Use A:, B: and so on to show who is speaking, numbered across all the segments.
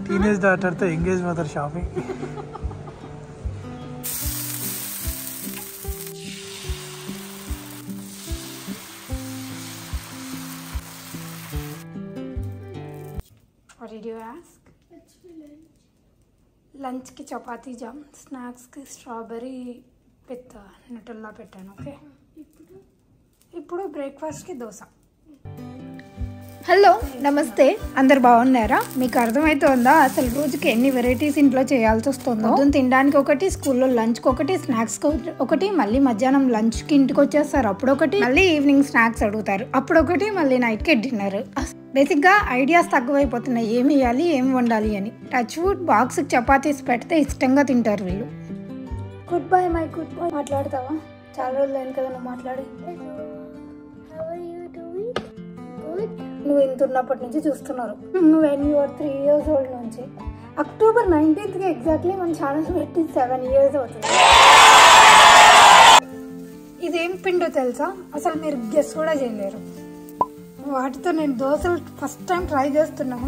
A: Teenage డాటర్తో engage mother shopping.
B: What did you ask? Lunch కి chapati jam, snacks కి strawberry with Nutella పెట్టాను. Okay, ఇప్పుడు బ్రేక్ఫాస్ట్ కి దోశ. హలో, నమస్తే, అందరు బాగున్నారా? మీకు అర్థమవుతుందా అసలు రోజుకి ఎన్ని వెరైటీస్ ఇంట్లో చేయాల్సి వస్తుందో? తినడానికి ఒకటి, స్కూల్లో లంచ్కి ఒకటి, స్నాక్స్ ఒకటి, మళ్ళీ మధ్యాహ్నం లంచ్కి ఇంటికి వచ్చేస్తారు అప్పుడొకటి, మళ్ళీ ఈవినింగ్ స్నాక్స్ అడుగుతారు అప్పుడొకటి, మళ్ళీ నైట్కి డిన్నర్. బేసిక్గా ఐడియాస్ తక్కువైపోతున్నాయి, ఏమి వేయాలి ఏం వండాలి అని. టచ్ వుడ్ బాక్స్కి చపాతీస్ పెడితే ఇష్టంగా తింటారు వీళ్ళు. Good boy my good boy. మాట్లాడతావా? చాలా రోజులు అయింది కదా నువ్వు మాట్లాడి. నువ్వు ఇంత ఉన్నప్పటి నుంచి చూస్తున్నారు. When you are 3 years old నుంచి. అక్టోబర్ 19th ఎగ్జాక్ట్లీ మన ఛానల్ పెట్టి 7 years అవుతుంది. ఇదేం పిండో తెలుసా? అసలు మీరు గెస్ కూడా చేయలేరు. వాటితో నేను దోశలు ఫస్ట్ టైం ట్రై చేస్తున్నాను.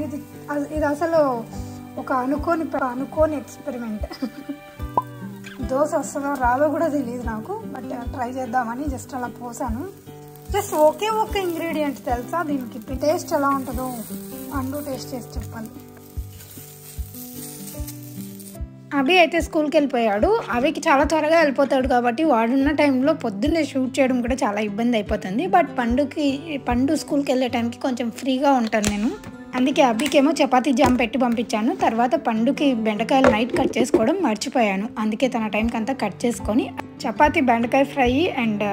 B: ఇది అసలు ఒక అనుకోని ఎక్స్పెరిమెంట్. దోశ వస్తుందో రాదో కూడా తెలియదు నాకు, బట్ ట్రై చేద్దామని జస్ట్ అలా పోసాను. జస్ట్ ఒకే ఇంగ్రీడియంట్ తెలుసా దీనికి. టేస్ట్ ఎలా ఉంటుందో అంటూ టేస్ట్ చేసి చెప్పాలి. అభి అయితే స్కూల్కి వెళ్ళిపోయాడు. అవికి చాలా త్వరగా వెళ్ళిపోతాడు కాబట్టి వాడున్న టైంలో పొద్దున్నే షూట్ చేయడం కూడా చాలా ఇబ్బంది అయిపోతుంది. బట్ పండు స్కూల్కి వెళ్ళే టైంకి కొంచెం ఫ్రీగా ఉంటాను నేను. అందుకే అభికేమో చపాతీ జామ్ పెట్టి పంపించాను. తర్వాత పండుకి బెండకాయలు నైట్ కట్ చేసుకోవడం మర్చిపోయాను. అందుకే తన టైంకి అంతా కట్ చేసుకొని చపాతీ, బెండకాయ ఫ్రై అండ్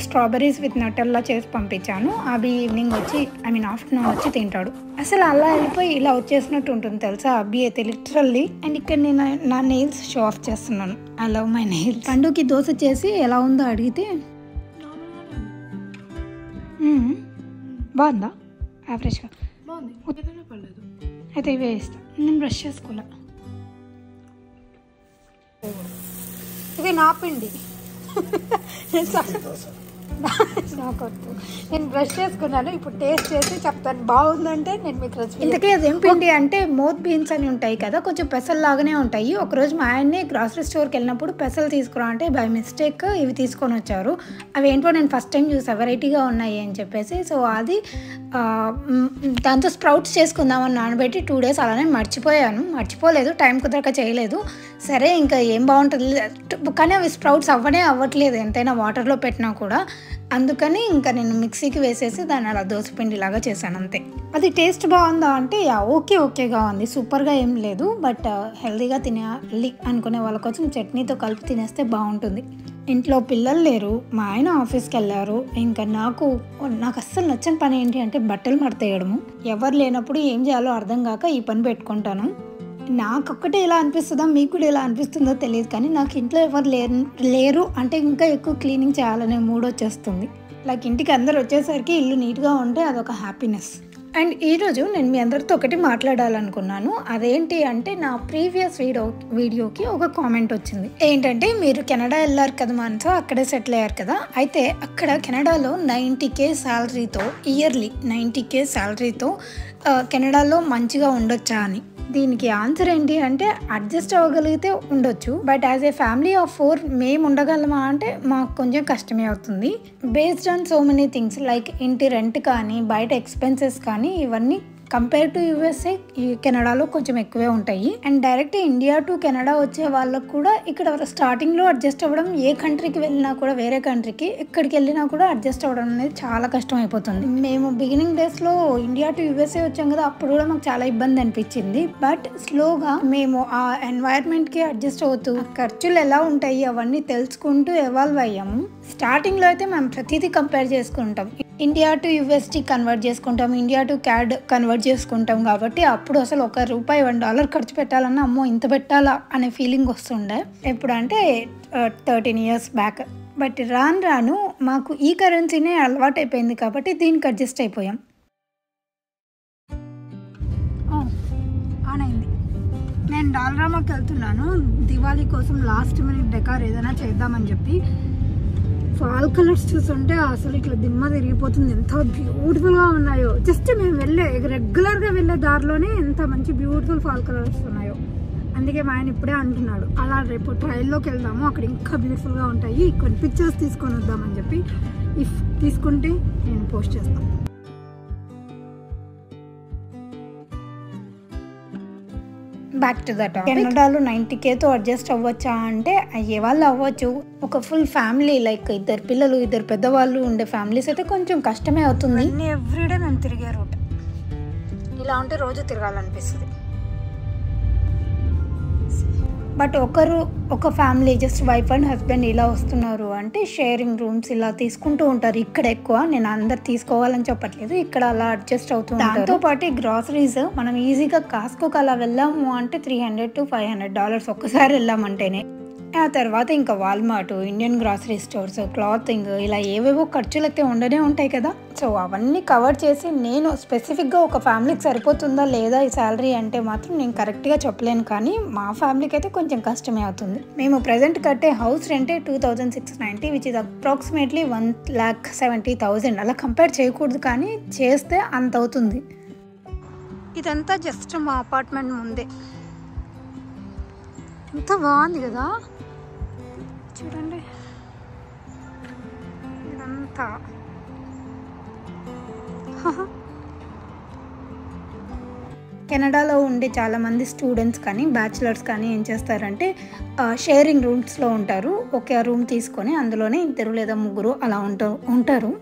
B: స్ట్రాబెరీస్ విత్ నటల్లా చేసి పంపించాను. అభి ఈవినింగ్ వచ్చి ఆఫ్టర్నూన్ వచ్చి తింటాడు. అసలు అలా వెళ్ళిపోయి ఇలా వచ్చేసినట్టు ఉంటుంది తెలుసా అభి అయితే లిటరల్లీ. అండ్ ఇక్కడ నేను నా నెయిల్స్ షో ఆఫ్ చేస్తున్నాను. I love my nails. పండుకి దోశ చేసి ఎలా ఉందో అడిగితే బాగుందా? యావరేజ్గా అయితే ఇవే ఇస్తా. నేను బ్రష్ చేసుకోలే. ఇది నా పిండి. నాకొద్దు, నేను బ్రష్ చేసుకున్నాను. ఇప్పుడు టేస్ట్ చేసి చెప్తాను, బాగుందంటే నేను మీకు రెసిపీ. ఇంతకీ అదేం పిండి అంటే మోత్ బీన్స్ అని ఉంటాయి కదా, కొంచెం పెసలు లాగానే ఉంటాయి. ఒకరోజు మా ఆయన్ని గ్రాసరీ స్టోర్కి వెళ్ళినప్పుడు పెసలు తీసుకురా అంటే బై మిస్టేక్ ఇవి తీసుకొని వచ్చారు. అవి ఏంటో నేను ఫస్ట్ టైం చూసాను, వెరైటీగా ఉన్నాయి అని చెప్పేసి. సో అది దాంతో స్ప్రౌట్స్ చేసుకుందామని నానబెట్టి 2 days అలానే మర్చిపోలేదు, టైం కుదరక చేయలేదు. సరే ఇంకా ఏం బాగుంటుంది, కానీ అవి స్ప్రౌట్స్ అవ్వట్లేదు ఎంతైనా వాటర్లో పెట్టినా కూడా. అందుకని ఇంకా నేను మిక్సీకి వేసేసి దాన్ని అలా దోసపిండి లాగా చేశాను అంతే. అది టేస్ట్ బాగుందా అంటే ఓకేగా ఉంది, సూపర్గా ఏం లేదు. బట్ హెల్తీగా తినాలి అనుకునే వాళ్ళ కోసం చట్నీతో కలిపి తినేస్తే బాగుంటుంది. ఇంట్లో పిల్లలు లేరు, మా ఆయన ఆఫీస్కి వెళ్ళారు. ఇంకా నాకు అస్సలు నచ్చని పని ఏంటి అంటే బట్టలు మడతేయడము. ఎవరు లేనప్పుడు ఏం చేయాలో అర్థం కాక ఈ పని పెట్టుకుంటాను. నాకొక్కటే ఎలా అనిపిస్తుందో మీకు కూడా ఎలా అనిపిస్తుందో తెలియదు, కానీ నాకు ఇంట్లో ఎవరు లేరు అంటే ఇంకా ఎక్కువ క్లీనింగ్ చేయాలనే మూడ్ వచ్చేస్తుంది. లైక్ ఇంటికి అందరు వచ్చేసరికి ఇల్లు నీట్గా ఉంటే అదొక హ్యాపీనెస్. అండ్ ఈరోజు నేను మీ అందరితో ఒకటి మాట్లాడాలనుకున్నాను. అదేంటి అంటే నా ప్రీవియస్ వీడియోకి ఒక కామెంట్ వచ్చింది. ఏంటంటే మీరు కెనడా వెళ్ళారు కదా మనతో, అక్కడే సెటిల్ అయ్యారు కదా, అయితే అక్కడ కెనడాలో 90K శాలరీతో, ఇయర్లీ 90K శాలరీతో కెనడాలో మంచిగా ఉండొచ్చా అని. దీనికి ఆన్సర్ ఏంటి అంటే అడ్జస్ట్ అవ్వగలిగితే ఉండొచ్చు, but as a family of 4 మేము ఉండగలమా అంటే మాకు కొంచెం కష్టమే అవుతుంది. Based on so many things like ఇంటి రెంట్ కానీ, బయట ఎక్స్పెన్సెస్ కానీ, ఇవన్నీ కంపేర్ టు యూఎస్ఏ కెనడాలో కొంచెం ఎక్కువే ఉంటాయి. And direct India to Canada వచ్చే వాళ్ళకు కూడా ఇక్కడ స్టార్టింగ్లో అడ్జస్ట్ అవ్వడం, ఏ కంట్రీకి వెళ్ళినా కూడా, వేరే కంట్రీకి ఎక్కడికి వెళ్ళినా కూడా అడ్జస్ట్ అవ్వడం అనేది చాలా కష్టం అయిపోతుంది. మేము బిగినింగ్ డేస్లో ఇండియా టు యూఎస్ఏ వచ్చాం కదా, అప్పుడు కూడా మాకు చాలా ఇబ్బంది అనిపించింది. బట్ స్లోగా మేము ఆ ఎన్వైర్న్మెంట్కి అడ్జస్ట్ అవుతూ ఖర్చులు ఎలా ఉంటాయి అవన్నీ తెలుసుకుంటూ ఎవాల్వ్ అయ్యాము. స్టార్టింగ్లో అయితే మేము ప్రతిదీ కంపేర్ చేసుకుంటాం. ఇండియా టు యూఎస్టీ కన్వర్ట్ చేసుకుంటాం, ఇండియా టు క్యాడ్ కన్వర్ట్ చేసుకుంటాం. కాబట్టి అప్పుడు అసలు ₹1 $1 ఖర్చు పెట్టాలన్నా అమ్మో ఇంత పెట్టాలా అనే ఫీలింగ్ వస్తుండే. ఎప్పుడంటే 13 years బ్యాక్. బట్ రాను మాకు ఈ కరెన్సీనే అలవాటు అయిపోయింది కాబట్టి దీనికి అడ్జస్ట్ అయిపోయాం. ఆన్ అయింది. నేను డాల్రామాకి వెళ్తున్నాను దివాళీ కోసం, లాస్ట్ మినిట్ డెకార్ ఏదైనా చేద్దామని చెప్పి. ఫాల్ కలర్స్ చూస్తుంటే అసలు ఇట్లా దిమ్మ తిరిగిపోతుంది. ఎంత బ్యూటిఫుల్ గా ఉన్నాయో. జస్ట్ మేము రెగ్యులర్ గా వెళ్ళే దారిలోనే ఎంత మంచి బ్యూటిఫుల్ ఫాల్ కలర్స్ ఉన్నాయో. అందుకే మా ఆయన ఇప్పుడే అంటున్నాడు అలా రేపు ట్రైల్లోకి వెళ్దాము, అక్కడ ఇంకా బ్యూటిఫుల్ గా ఉంటాయి, కొన్ని పిక్చర్స్ తీసుకొని వద్దామని చెప్పి. ఇఫ్ తీసుకుంటే నేను పోస్ట్ చేస్తాను. Back to the topic. కెనడాలో 90Kతో అడ్జస్ట్ అవ్వచ్చా అంటే అయ్యే వాళ్ళు అవ్వచ్చు. ఒక ఫుల్ ఫ్యామిలీ లైక్ 2 పిల్లలు 2 పెద్దవాళ్ళు ఉండే ఫ్యామిలీస్ అయితే కొంచెం కష్టమే అవుతుంది. ఎవ్రీడే మేము తిరిగే రూట్ ఇలా ఉంటే రోజు తిరగాలనిపిస్తుంది. బట్ ఒక family just wife and husband ఇలా వస్తున్నారు అంటే షేరింగ్ రూమ్స్ ఇలా తీసుకుంటూ ఉంటారు. ఇక్కడ ఎక్కువ, నేను అందరు తీసుకోవాలని చెప్పట్లేదు, ఇక్కడ అలా అడ్జస్ట్ అవుతూ ఉంటారు. దాంతో పాటు గ్రాసరీస్ మనం ఈజీగా కాస్కోకి అలా వెళ్ళాము అంటే $300 to $500 ఒక్కసారి వెళ్ళామంటేనే. ఆ తర్వాత ఇంకా Walmart, Indian grocery stores, clothing ఇలా ఏవేవో ఖర్చులు అయితే ఉండనే ఉంటాయి కదా. సో అవన్నీ కవర్ చేసి నేను స్పెసిఫిక్గా ఒక ఫ్యామిలీకి సరిపోతుందా లేదా ఈ శాలరీ అంటే మాత్రం నేను కరెక్ట్గా చెప్పలేను. కానీ మా ఫ్యామిలీకి అయితే కొంచెం కష్టమే అవుతుంది. మేము ప్రజెంట్ కట్టే హౌస్ రెంటే $2,690 విచ్ ఇస్ అప్రాక్సిమేట్లీ $1,70,000. అలా కంపేర్ చేయకూడదు కానీ చేస్తే అంత అవుతుంది. ఇదంతా జస్ట్ మా అపార్ట్మెంట్ ముందే. ఎంత బాగుంది కదా చూడండి. ఇదంతా కెనడాలో ఉండే చాలామంది స్టూడెంట్స్ కానీ బ్యాచిలర్స్ కానీ ఏం చేస్తారంటే షేరింగ్ రూమ్స్లో ఉంటారు. ఒక రూమ్ తీసుకొని అందులోనే 2 లేదా 3 అలా ఉంటారు.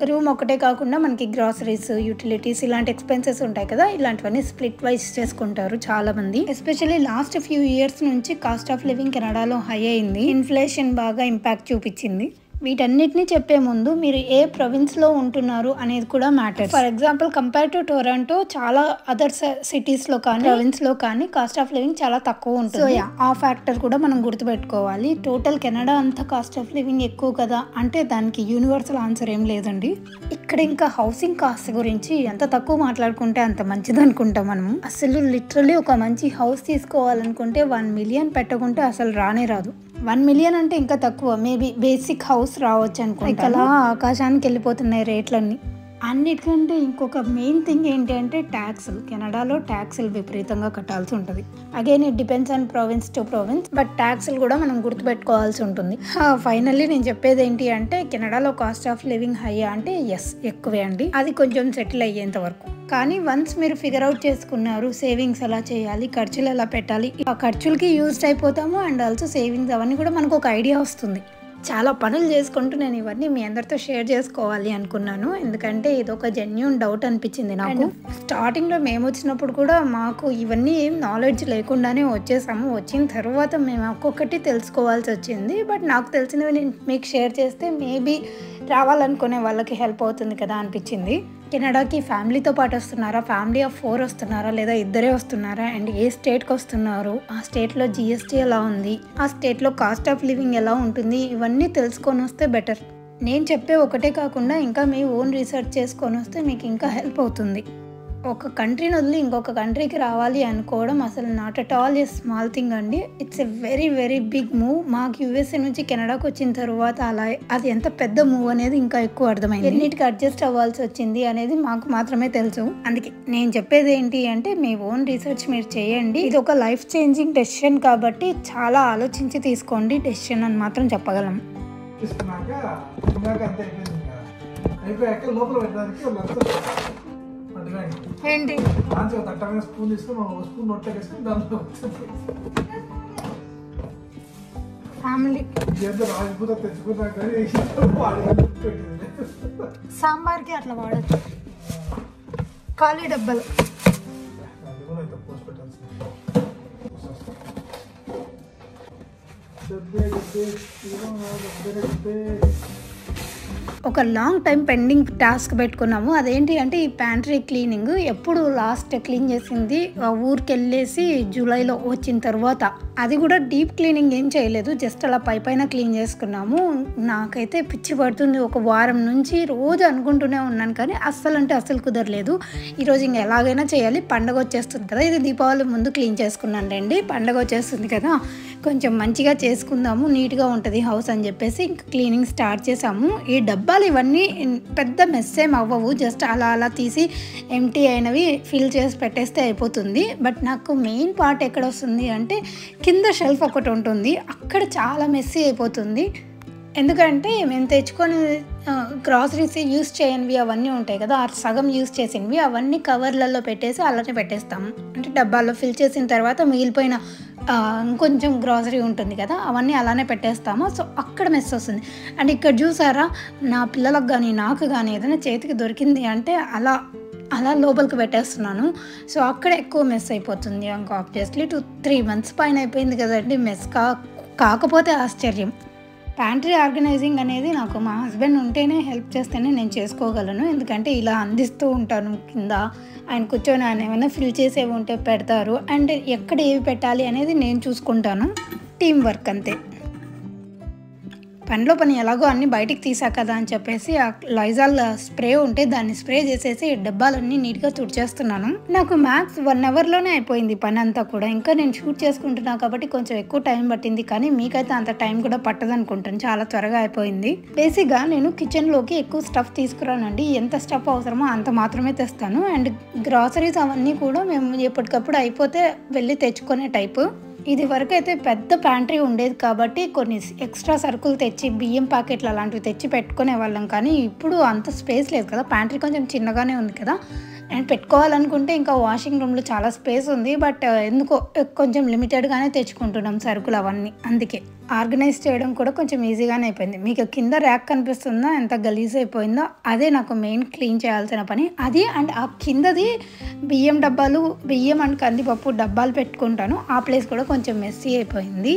B: రూమ్ ఒకటే కాకుండా మనకి గ్రాసరీస్, యూటిలిటీస్ ఇలాంటి ఎక్స్పెన్సెస్ ఉంటాయి కదా, ఇలాంటివన్నీ స్ప్లిట్ వైజ్ చేసుకుంటారు చాలా మంది. ఎస్పెషల్లీ లాస్ట్ ఫ్యూ ఇయర్స్ నుంచి కాస్ట్ ఆఫ్ లివింగ్ కెనడాలో హై అయింది. ఇన్ఫ్లేషన్ బాగా ఇంపాక్ట్ చూపించింది. వీటన్నిటిని చెప్పే ముందు మీరు ఏ ప్రొవిన్స్లో ఉంటున్నారు అనేది కూడా matters. For example compare to Toronto చాలా అదర్ సిటీస్లో కానీ ప్రొవిన్స్లో కానీ కాస్ట్ ఆఫ్ లివింగ్ చాలా తక్కువ ఉంటుంది. సో ఆ ఫ్యాక్టర్ కూడా మనం గుర్తుపెట్టుకోవాలి. టోటల్ కెనడా అంతా కాస్ట్ ఆఫ్ లివింగ్ ఎక్కువ కదా అంటే దానికి యూనివర్సల్ ఆన్సర్ ఏం లేదండి. ఇక్కడ ఇంకా హౌసింగ్ కాస్ట్ గురించి ఎంత తక్కువ మాట్లాడుకుంటే అంత మంచిది అనుకుంటాం మనం. అసలు లిటరలీ ఒక మంచి హౌస్ తీసుకోవాలనుకుంటే $1 million పెట్టకుంటే అసలు రానే రాదు. $1 million అంటే ఇంకా తక్కువ, మేబీ బేసిక్ హౌస్ రావచ్చు అనుకుంటా. అలా ఆకాశానికి వెళ్ళిపోతున్నాయి రేట్లన్నీ. అన్నిటికంటే ఇంకొక మెయిన్ థింగ్ ఏంటి అంటే ట్యాక్సులు. కెనడాలో ట్యాక్సులు విపరీతంగా కట్టాల్సి ఉంటుంది. Again it depends on province to province, but ట్యాక్సులు కూడా మనం గుర్తుపెట్టుకోవాల్సి ఉంటుంది. ఫైనల్లీ నేను చెప్పేది ఏంటి అంటే కెనడాలో కాస్ట్ ఆఫ్ లివింగ్ హై అంటే ఎస్ ఎక్కువే అండి, అది కొంచెం సెటిల్ అయ్యేంత వరకు. కానీ వన్స్ మీరు ఫిగర్ అవుట్ చేసుకున్నారు సేవింగ్స్ ఎలా చేయాలి, ఖర్చులు ఎలా పెట్టాలి, ఆ ఖర్చులకి యూజ్డ్ అయిపోతాము అండ్ ఆల్సో సేవింగ్స్ అవన్నీ కూడా మనకు ఒక ఐడియా వస్తుంది. చాలా పనులు చేసుకుంటూ నేను ఇవన్నీ మీ అందరితో షేర్ చేసుకోవాలి అనుకున్నాను. ఎందుకంటే ఇది ఒక జెన్యూన్ డౌట్ అనిపించింది నాకు. స్టార్టింగ్లో మేము వచ్చినప్పుడు కూడా మాకు ఇవన్నీ ఏం నాలెడ్జ్ లేకుండానే వచ్చేసాము. వచ్చిన తర్వాత మేము ఒక్కొక్కటి తెలుసుకోవాల్సి వచ్చింది. బట్ నాకు తెలిసినవి నేను మీకు షేర్ చేస్తే మేబీ రావాలనుకునే వాళ్ళకి హెల్ప్ అవుతుంది కదా అనిపించింది. కెనడాకి ఫ్యామిలీతో పాటు వస్తున్నారా, ఫ్యామిలీ ఆఫ్ 4 వస్తున్నారా, లేదా ఇద్దరే వస్తున్నారా, అండ్ ఏ స్టేట్కి వస్తున్నారు, ఆ స్టేట్లో GST ఎలా ఉంది, ఆ స్టేట్లో కాస్ట్ ఆఫ్ లివింగ్ ఎలా ఉంటుంది, ఇవన్నీ తెలుసుకొని వస్తే బెటర్. నేను చెప్పే ఒకటే కాకుండా ఇంకా మీ ఓన్ రీసెర్చ్ చేసుకొని వస్తే మీకు ఇంకా హెల్ప్ అవుతుంది. ఒక కంట్రీని వదిలి ఇంకొక కంట్రీకి రావాలి అనుకోవడం అసలు not at all a small thing అండి. It's a very very big move. మాకు USA నుంచి కెనడాకి వచ్చిన తర్వాత అలా అది ఎంత పెద్ద మూవ్ అనేది ఇంకా ఎక్కువ అర్థమైంది. ఎన్నిటికి అడ్జస్ట్ అవ్వాల్సి వచ్చింది అనేది మాకు మాత్రమే తెలుసు. అందుకే నేను చెప్పేది ఏంటి అంటే మీ ఓన్ రీసెర్చ్ మీరు చేయండి. ఇది ఒక లైఫ్ చేంజింగ్ డెసిషన్ కాబట్టి చాలా ఆలోచించి తీసుకోండి డెసిషన్ అని మాత్రం చెప్పగలం. ఏంటి
A: స్పూన్ తీసుకుని స్పూన్ నోట్లో వేసుకుని దాంట్లో
B: ఫ్యామిలీ
A: రాజపూత తెచ్చుకున్నా కానీ
B: సాంబార్కి అట్లా వాడచ్చు. ఖాళీ డబ్బలు ఒక లాంగ్ టైం పెండింగ్ టాస్క్ పెట్టుకున్నాము. అదేంటి అంటే ఈ ప్యాంట్రీ క్లీనింగ్. ఎప్పుడు లాస్ట్ క్లీన్ చేసింది ఊరికి వెళ్ళేసి జూలైలో వచ్చిన తర్వాత, అది కూడా డీప్ క్లీనింగ్ ఏం చేయలేదు, జస్ట్ అలా పైన క్లీన్ చేసుకున్నాము. నాకైతే పిచ్చి పడుతుంది. ఒక వారం నుంచి రోజు అనుకుంటూనే ఉన్నాను కానీ అస్సలు కుదరలేదు. ఈరోజు ఇంకా ఎలాగైనా చేయాలి, పండగ వచ్చేస్తుంది కదా, ఇది దీపావళి ముందు క్లీన్ చేసుకున్నాను రండి, పండగ వచ్చేస్తుంది కదా కొంచెం మంచిగా చేసుకుందాము, నీట్గా ఉంటుంది హౌస్ అని చెప్పేసి ఇంకా క్లీనింగ్ స్టార్ట్ చేసాము. ఈ డబ్బాలు ఇవన్నీ పెద్ద మెస్ ఏం అవ్వవు, జస్ట్ అలా అలా తీసి ఎంటీ అయినవి ఫిల్ చేసి పెట్టేస్తే అయిపోతుంది. బట్ నాకు మెయిన్ పార్ట్ ఎక్కడ వస్తుంది అంటే కింద షెల్ఫ్ ఒకటి ఉంటుంది, అక్కడ చాలా మెస్సీ అయిపోతుంది. ఎందుకంటే మేము తెచ్చుకొని గ్రాసరీస్ యూస్ చేయనివి అవన్నీ ఉంటాయి కదా, సగం యూస్ చేసినవి అవన్నీ కవర్లలో పెట్టేసి అలానే పెట్టేస్తాము. అంటే డబ్బాల్లో ఫిల్ చేసిన తర్వాత మిగిలిపోయిన ఇంకొంచెం గ్రాసరీ ఉంటుంది కదా, అవన్నీ అలానే పెట్టేస్తాము. సో అక్కడ మెస్ వస్తుంది. అండ్ ఇక్కడ చూసారా, నా పిల్లలకు కానీ నాకు కానీ ఏదైనా చేతికి దొరికింది అంటే అలా అలా లోపలికి పెట్టేస్తున్నాను. సో అక్కడ ఎక్కువ మెస్ అయిపోతుంది. ఇంకా ఆబ్వియస్లీ 2-3 months పైన అయిపోయింది కదండి మెస్ కాకపోతే ఆశ్చర్యం. ప్యాంట్రీ ఆర్గనైజింగ్ అనేది నాకు మా హస్బెండ్ ఉంటేనే హెల్ప్ చేస్తేనే నేను చేసుకోగలను. ఎందుకంటే ఇలా అందిస్తూ ఉంటాను కింద, ఆయన కూర్చొని ఆయన ఏమైనా ఫిల్ చేసేవి ఉంటే పెడతారు. అండ్ ఎక్కడ ఏవి పెట్టాలి అనేది నేను చూసుకుంటాను. టీం వర్క్ అంతే. పనిలో పని ఎలాగో అన్నీ బయటికి తీసా కదా అని చెప్పేసి ఆ లైజాల్ స్ప్రే ఉంటే దాన్ని స్ప్రే చేసేసి డబ్బాలన్నీ నీట్గా తుడిచేస్తున్నాను. నాకు మ్యాక్స్ 1 hourలోనే అయిపోయింది పని అంతా కూడా. ఇంకా నేను షూట్ చేసుకుంటున్నాను కాబట్టి కొంచెం ఎక్కువ టైం పట్టింది, కానీ మీకైతే అంత టైం కూడా పట్టదు అనుకుంటాను, చాలా త్వరగా అయిపోయింది. బేసిక్గా నేను కిచెన్లోకి ఎక్కువ స్టఫ్ తీసుకురానండి, ఎంత స్టఫ్ అవసరమో అంత మాత్రమే తెస్తాను. అండ్ గ్రాసరీస్ అవన్నీ కూడా మేము ఎప్పటికప్పుడు అయిపోతే వెళ్ళి తెచ్చుకునే టైపు. ఇది వరకు అయితే పెద్ద ప్యాంట్రీ ఉండేది కాబట్టి కొన్ని ఎక్స్ట్రా సరుకులు తెచ్చి బియ్యం ప్యాకెట్లు అలాంటివి తెచ్చి పెట్టుకునే వాళ్ళం. కానీ ఇప్పుడు అంత స్పేస్ లేదు కదా, ప్యాంట్రీ కొంచెం చిన్నగానే ఉంది కదా. అండ్ పెట్టుకోవాలనుకుంటే ఇంకా వాషింగ్ రూమ్లో చాలా స్పేస్ ఉంది, బట్ ఎందుకో కొంచెం లిమిటెడ్గానే తెచ్చుకుంటున్నాం సరుకులు అవన్నీ. అందుకే ఆర్గనైజ్ చేయడం కూడా కొంచెం ఈజీగానే అయిపోయింది. మీకు కింద ర్యాక్ కనిపిస్తుందా ఎంత గలీజ్ అయిపోయిందో, అదే నాకు మెయిన్ క్లీన్ చేయాల్సిన పని అది. అండ్ ఆ కిందది బియ్యం డబ్బాలు, బియ్యం అండ్ కందిపప్పు డబ్బాలు పెట్టుకుంటాను, ఆ ప్లేస్ కూడా కొంచెం మెస్సీ అయిపోయింది.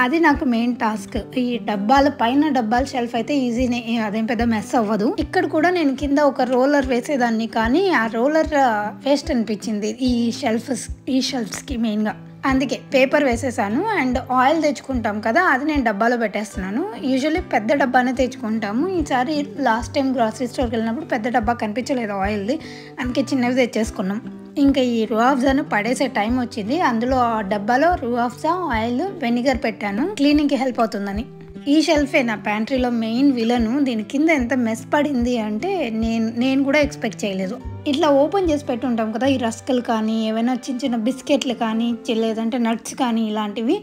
B: అది నాకు మెయిన్ టాస్క్. ఈ డబ్బాల పైన డబ్బాల షెల్ఫ్ అయితే ఈజీనే, అదేం పెద్ద మెస్ అవ్వదు. ఇక్కడ కూడా నేను కింద ఒక రోలర్ వేసేదాన్ని, కానీ ఆ రోలర్ వేస్ట్ అనిపించింది ఈ షెల్ఫ్స్కి మెయిన్గా. అందుకే పేపర్ వేసేసాను. అండ్ ఆయిల్ తెచ్చుకుంటాం కదా, అది నేను డబ్బాలో పెట్టేస్తున్నాను. యూజువల్లీ పెద్ద డబ్బానే తెచ్చుకుంటాము. ఈసారి లాస్ట్ టైం గ్రాసరీ స్టోర్కి వెళ్ళినప్పుడు పెద్ద డబ్బా కనిపించలేదు ఆయిల్ది, అందుకే చిన్నవి తెచ్చేసుకున్నాం. ఇంకా ఈ రూఅఫ్జాను పడేసే టైం వచ్చింది. అందులో ఆ డబ్బాలో రూఅఫ్జా, ఆయిల్, వెనిగర్ పెట్టాను క్లీనింగ్కి హెల్ప్ అవుతుందని. ఈ షెల్ఫే నా ప్యాంట్రీలో మెయిన్ విలను. దీని కింద ఎంత మెస్ పడింది అంటే నేను కూడా ఎక్స్పెక్ట్ చేయలేదు. ఇట్లా ఓపెన్ చేసి పెట్టి ఉంటాం కదా, ఈ రస్కులు కానీ ఏమైనా చిన్న చిన్న బిస్కెట్లు కానీ లేదంటే నట్స్ కానీ ఇలాంటివి,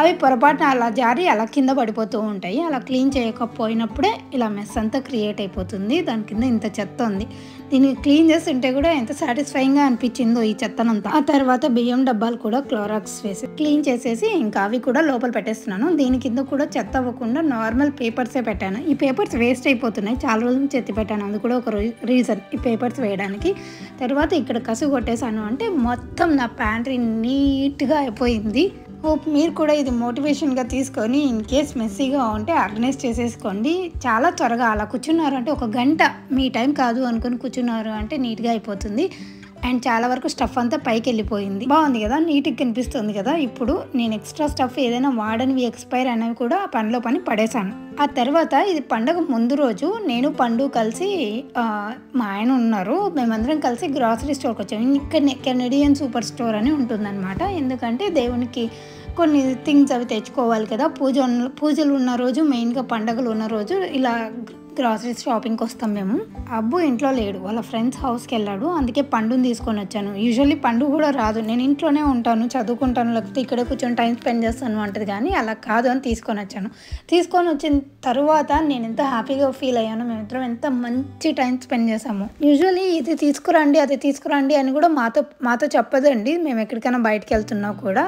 B: అవి పొరపాటున అలా జారి అలా కింద పడిపోతూ ఉంటాయి. అలా క్లీన్ చేయకపోయినప్పుడే ఇలా మెస్ అంతా క్రియేట్ అయిపోతుంది. దాని కింద ఇంత చెత్త ఉంది. దీన్ని క్లీన్ చేస్తుంటే కూడా ఎంత సాటిస్ఫైయింగ్గా అనిపించిందో ఈ చెత్తనంతా. ఆ తర్వాత బియ్యం డబ్బాలు కూడా క్లోరాక్స్ వేసి క్లీన్ చేసేసి ఇంకా అవి కూడా లోపల పెట్టేస్తున్నాను. దీని కింద కూడా చెత్త అవ్వకుండా నార్మల్ పేపర్సే పెట్టాను. ఈ పేపర్స్ వేస్ట్ అయిపోతున్నాయి, చాలా రోజుల నుంచి ఎత్తి పెట్టాను, అది కూడా ఒక రీజన్ ఈ పేపర్స్ వేయడానికి. తర్వాత ఇక్కడ కసు కొట్టేశాను అంటే మొత్తం నా ప్యాంట్రీ నీట్గా అయిపోయింది. హోప్ మీరు కూడా ఇది మోటివేషన్గా తీసుకొని ఇన్ కేస్ మెస్సీగా ఉంటే ఆర్గనైజ్ చేసేసుకోండి. చాలా త్వరగా అలా కూర్చున్నారు అంటే 1 గంట మీ టైం కాదు అనుకుని కూర్చున్నారు అంటే నీట్గా అయిపోతుంది. అండ్ చాలా వరకు స్టఫ్ అంతా పైకి వెళ్ళిపోయింది. బాగుంది కదా, నీట్గా కనిపిస్తుంది కదా. ఇప్పుడు నేను ఎక్స్ట్రా స్టఫ్ ఏదైనా వాడనివి ఎక్స్పైర్ అనేవి కూడా పనిలో పని పడేశాను. ఆ తర్వాత ఇది పండగ ముందు రోజు నేను పండు కలిసి మా ఆయన ఉన్నారు, మేమందరం కలిసి గ్రాసరీ స్టోర్కి వచ్చాము. ఇక్కడ కెనడియన్ సూపర్ స్టోర్ అని ఉంటుందన్నమాట. ఎందుకంటే దేవునికి కొన్ని థింగ్స్ అవి తెచ్చుకోవాలి కదా, పూజలు ఉన్న రోజు, మెయిన్గా పండగలు ఉన్న రోజు ఇలా గ్రాసరీ షాపింగ్కి వస్తాం మేము. అబ్బు ఇంట్లో లేడు, వాళ్ళ ఫ్రెండ్స్ హౌస్కి వెళ్ళాడు, అందుకే పండుని తీసుకొని వచ్చాను. యూజువల్లీ పండు కూడా రాదు, నేను ఇంట్లోనే ఉంటాను, చదువుకుంటాను, లేకపోతే ఇక్కడే కూర్చొని టైం స్పెండ్ చేస్తాను అంటది, కానీ అలా కాదు అని తీసుకొని వచ్చాను. తీసుకొని వచ్చిన తర్వాత నేను ఎంత హ్యాపీగా ఫీల్ అయ్యాను, మేమిద్దరం ఎంత మంచి టైం స్పెండ్ చేసాము. యూజువల్లీ ఇది తీసుకురండి అది తీసుకురండి అని కూడా మాతో చెప్పదండి, మేము ఎక్కడికైనా బయటకు వెళ్తున్నా కూడా.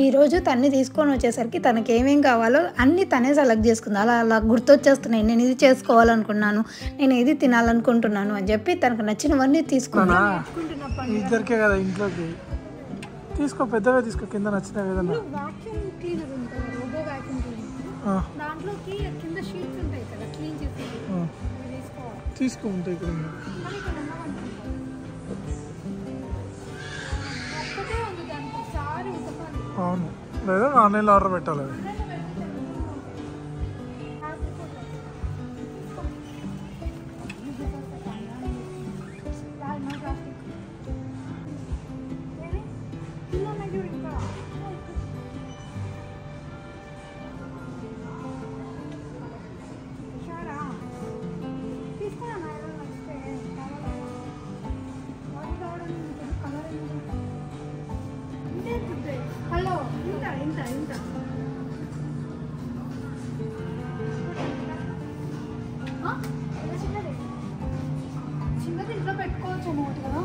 B: ఈరోజు తన్ని తీసుకొని వచ్చేసరికి తనకి ఏమేం కావాలో అన్నీ తనే సెలెక్ట్ చేసుకుంది. అలా గుర్తొచ్చేస్తున్నాయి, నేను ఇది చేసుకోవాలనుకున్నాను, నేను ఇది తినాలనుకుంటున్నాను అని చెప్పి తనకు నచ్చినవన్నీ తీసుకున్నా.
A: ఇద్దరికే కదా ఇంట్లోకి, తీసుకో పెద్దగా తీసుకో, కింద నచ్చినవి ఏదన్నా. తీసుకో ఉంటాయి ఇక్కడ. అవును, లేదా ఆన్లైన్లో ఆర్డర్ పెట్టాలి. అది
B: పెట్టుకోవచ్చు కదా.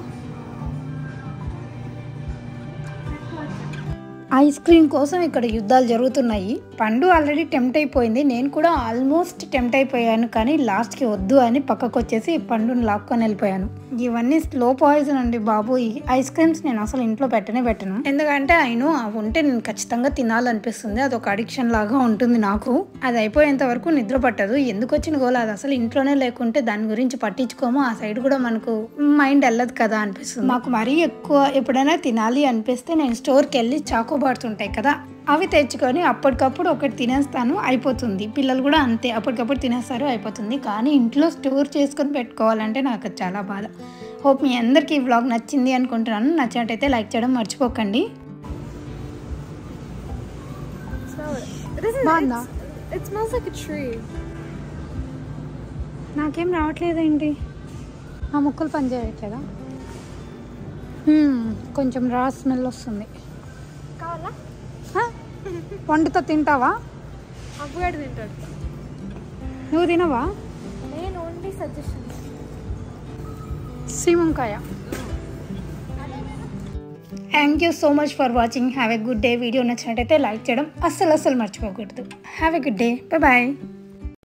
B: ఐస్ క్రీమ్ కోసం ఇక్కడ యుద్ధాలు జరుగుతున్నాయి. పండు ఆల్రెడీ టెంప్ట్ అయిపోయింది, నేను కూడా ఆల్మోస్ట్ టెంప్ట్ అయిపోయాను. కానీ లాస్ట్కి వద్దు అని పక్కకు వచ్చేసి పండుని లాక్కొని వెళ్ళిపోయాను. ఇవన్నీ స్లో పాయిజన్ అండి బాబు. ఈ ఐస్ క్రీమ్స్ నేను అసలు ఇంట్లో పెట్టను. ఎందుకంటే అయినో అవి ఉంటే నేను ఖచ్చితంగా తినాలనిపిస్తుంది. అదొక అడిక్షన్ లాగా ఉంటుంది నాకు. అది అయిపోయేంత వరకు నిద్ర పట్టదు. ఎందుకు వచ్చిన గోల అది అసలు ఇంట్లోనే లేకుంటే దాని గురించి పట్టించుకోము. ఆ సైడ్ కూడా మనకు మైండ్ వెళ్ళదు కదా అనిపిస్తుంది. నాకు మరీ ఎక్కువ ఎప్పుడైనా తినాలి అనిపిస్తే నేను స్టోర్కి వెళ్ళి చాకో బార్స్ ఉంటాయి కదా, అవి తెచ్చుకొని అప్పటికప్పుడు ఒకటి తినేస్తాను, అయిపోతుంది. పిల్లలు కూడా అంతే, అప్పటికప్పుడు తినేస్తారు, అయిపోతుంది. కానీ ఇంట్లో స్టోర్ చేసుకొని పెట్టుకోవాలంటే నాకు చాలా బాధ. హోప్ మీ అందరికీ ఈ వ్లాగ్ నచ్చింది అనుకుంటున్నాను. నచ్చినట్టయితే లైక్ చేయడం మర్చిపోకండి. నాకేం రావట్లేదేంటి, ఆ ముక్కలు పని చేయట్లేదా? కొంచెం రా స్మెల్ వస్తుంది. వండుతో తింటావా?
C: అబ్బాయి తింటాడు.
B: నువ్వు తినవా?
C: నేను ఓన్లీ సజెషన్.
B: సీమంకాయ. Thank you so much for watching. Have a good day. Video నచ్చినట్టయితే లైక్ చేయడం అస్సలు మర్చిపోకూడదు. Have a good day. Bye.